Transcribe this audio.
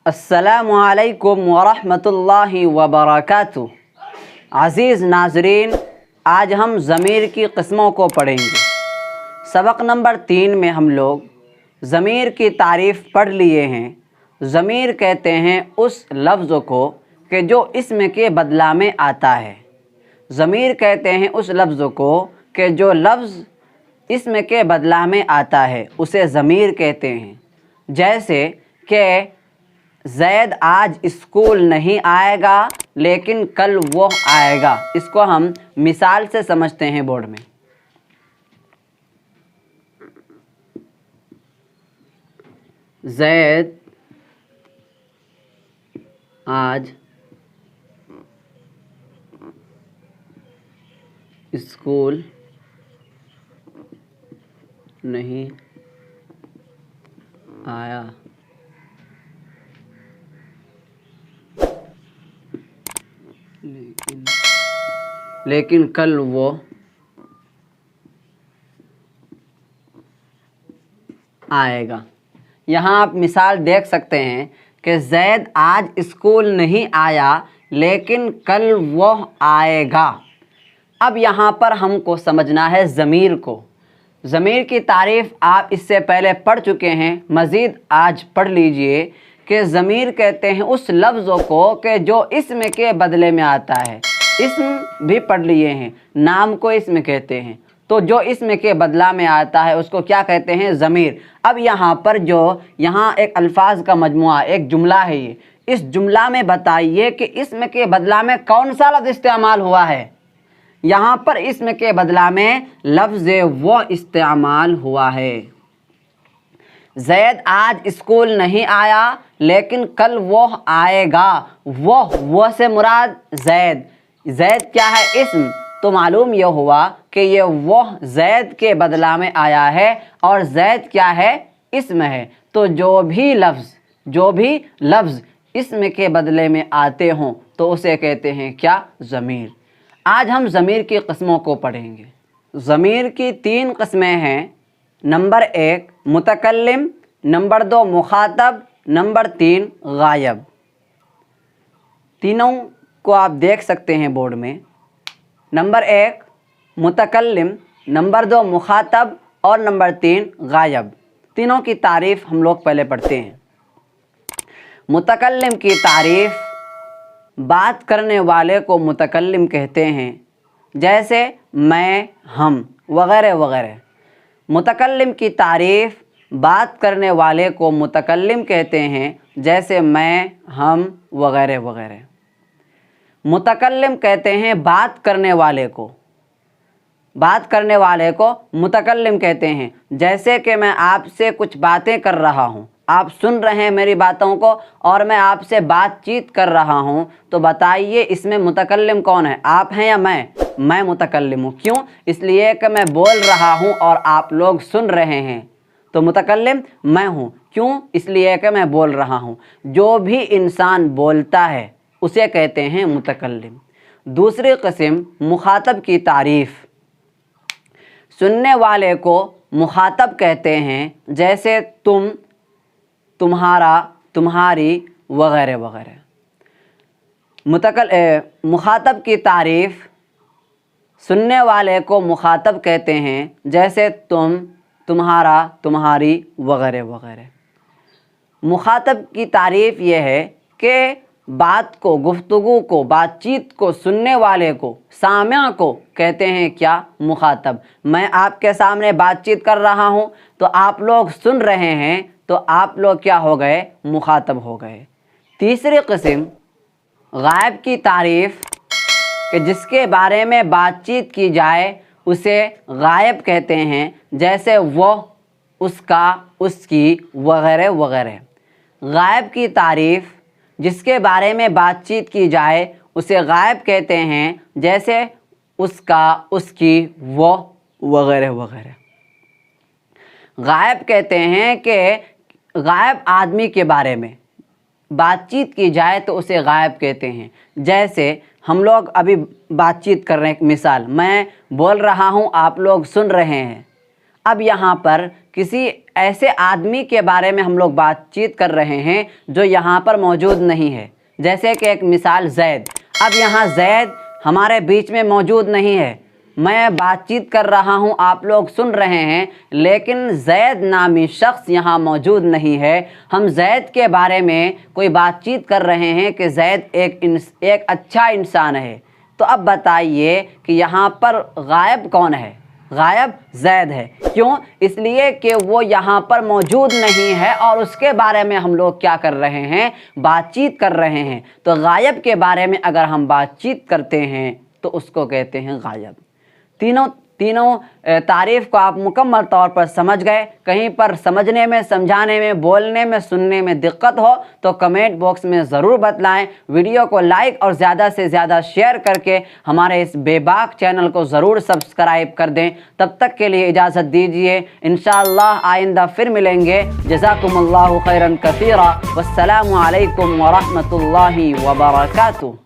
अस्सलामु अलैकुम वरहमतुल्लाहि वबरकातुहू। अज़ीज़ नाज़रीन, आज हम ज़मीर की क़िस्मों को पढ़ेंगे। सबक नंबर 3 में हम लोग ज़मीर की तारीफ़ पढ़ लिए हैं। ज़मीर कहते हैं उस लफ्ज़ को कि जो इसम के बदला में आता है। ज़मीर कहते हैं उस लफ्ज़ को कि जो लफ्ज़ इसम के बदला में आता है, उसे ज़मीर कहते हैं। जैसे कि ज़ैद आज स्कूल नहीं आएगा लेकिन कल वो आएगा। इसको हम मिसाल से समझते हैं बोर्ड में। ज़ैद आज स्कूल नहीं आया लेकिन कल वो आएगा। यहाँ आप मिसाल देख सकते हैं कि ज़ैद आज स्कूल नहीं आया लेकिन कल वो आएगा। अब यहाँ पर हमको समझना है ज़मीर को। ज़मीर की तारीफ़ आप इससे पहले पढ़ चुके हैं, मज़ीद आज पढ़ लीजिए कि ज़मीर कहते हैं उस लफ्ज़ों को कि जो इसम के बदले में आता है। इसम भी पढ़ लिए हैं, नाम को इसम कहते हैं, तो जो इसम के बदला में आता है उसको क्या कहते हैं? ज़मीर। अब यहाँ पर जो यहाँ एक अल्फाज का मजमुआ, एक जुमला है ये, इस जुमला में बताइए कि इसम के बदला में कौन सा लफ्ज़ इस्तेमाल हुआ है। यहाँ पर इसम के बदला में लफ्ज़ वो इस्तेमाल हुआ है। ज़ैद आज स्कूल नहीं आया लेकिन कल वो आएगा। वो से मुराद ज़ैद। ज़ैद क्या है? इस्म। तो मालूम यह हुआ कि ये वो ज़ैद के बदला में आया है और ज़ैद क्या है? इस्म है। तो जो भी लफ्ज़ इस्म के बदले में आते हों तो उसे कहते हैं क्या? ज़मीर। आज हम ज़मीर की क़िस्मों को पढ़ेंगे। ज़मीर की 3 क़िस्में हैं। नंबर 1 मुतकल्लिम, नंबर 2 मुखातब, नंबर 3 गायब। तीनों को आप देख सकते हैं बोर्ड में। नंबर 1 मुतकल्लिम, नंबर 2 मुखातब और नंबर 3 गायब। तीनों की तारीफ़ हम लोग पहले पढ़ते हैं। मुतकल्लिम की तारीफ़, बात करने वाले को मुतकल्लिम कहते हैं, जैसे मैं, हम वगैरह वगैरह। मुतकल्लिम की तारीफ़, बात करने वाले को मुतकल्लिम कहते हैं, जैसे मैं, हम वगैरह वगैरह। मुतकल्लिम कहते हैं बात करने वाले को मुतकल्लिम कहते हैं। जैसे कि मैं आपसे कुछ बातें कर रहा हूँ, आप सुन रहे हैं मेरी बातों को और मैं आपसे बातचीत कर रहा हूँ, तो बताइए इसमें मुतकल्लिम कौन है? आप हैं या मैं? मैं मुतकल्लिम हूँ। क्यों? इसलिए कि मैं बोल रहा हूँ और आप लोग सुन रहे हैं, तो मुतकल्लिम मैं हूँ। क्यों? इसलिए कि मैं बोल रहा हूँ। जो भी इंसान बोलता है उसे कहते हैं मुतकल्लिम। दूसरी क़िस्म मुखातब की तारीफ़, सुनने वाले को मुखातब कहते हैं, जैसे तुम, तुम्हारा, तुम्हारी वगैरह वगैरह। मुखातब की तारीफ़, सुनने वाले को मुखातब कहते हैं, जैसे तुम, तुम्हारा, तुम्हारी वगैरह वगैरह। मुखातब की तारीफ़ यह है कि बात को, गुफ्तगू को, बातचीत को सुनने वाले को, सामिया को कहते हैं क्या? मुखातब। मैं आपके सामने बातचीत कर रहा हूँ तो आप लोग सुन रहे हैं, तो आप लोग क्या हो गए? मुखातब हो गए। तीसरी क़िस्म गायब की तारीफ़, कि जिसके बारे में बातचीत की जाए उसे गायब कहते हैं, जैसे वो, उसका, उसकी वगैरह वगैरह। गायब की तारीफ़, जिसके बारे में बातचीत की जाए उसे गायब कहते हैं, जैसे उसका, उसकी, वो वगैरह वगैरह। गायब कहते हैं कि गायब आदमी के बारे में बातचीत की जाए तो उसे गायब कहते हैं। जैसे हम लोग अभी बातचीत कर रहे हैं, मिसाल मैं बोल रहा हूँ, आप लोग सुन रहे हैं, अब यहाँ पर किसी ऐसे आदमी के बारे में हम लोग बातचीत कर रहे हैं जो यहाँ पर मौजूद नहीं है। जैसे कि एक मिसाल ज़ैद। अब यहाँ ज़ैद हमारे बीच में मौजूद नहीं है, मैं बातचीत कर रहा हूँ, आप लोग सुन रहे हैं, लेकिन ज़ैद नामी शख्स यहाँ मौजूद नहीं है। हम ज़ैद के बारे में कोई बातचीत कर रहे हैं कि ज़ैद एक अच्छा इंसान है। तो अब बताइए कि यहाँ पर गायब कौन है? गायब ज़ैद है। क्यों? इसलिए कि वो यहाँ पर मौजूद नहीं है और उसके बारे में हम लोग क्या कर रहे हैं? बातचीत कर रहे हैं। तो गायब के बारे में अगर हम बातचीत करते हैं तो उसको कहते हैं गायब। तीनों तारीफ़ को आप मुकम्मल तौर पर समझ गए। कहीं पर समझने में, समझाने में, बोलने में, सुनने में दिक्कत हो तो कमेंट बॉक्स में ज़रूर बतलाएं। वीडियो को लाइक और ज़्यादा से ज़्यादा शेयर करके हमारे इस बेबाक चैनल को ज़रूर सब्सक्राइब कर दें। तब तक के लिए इजाज़त दीजिए, इंशाअल्लाह आइंदा फिर मिलेंगे। जज़ाकुमुल्लाहु खैरन कसीरा। वस्सलामु अलैकुम व रहमतुल्लाहि व बरकातुहू।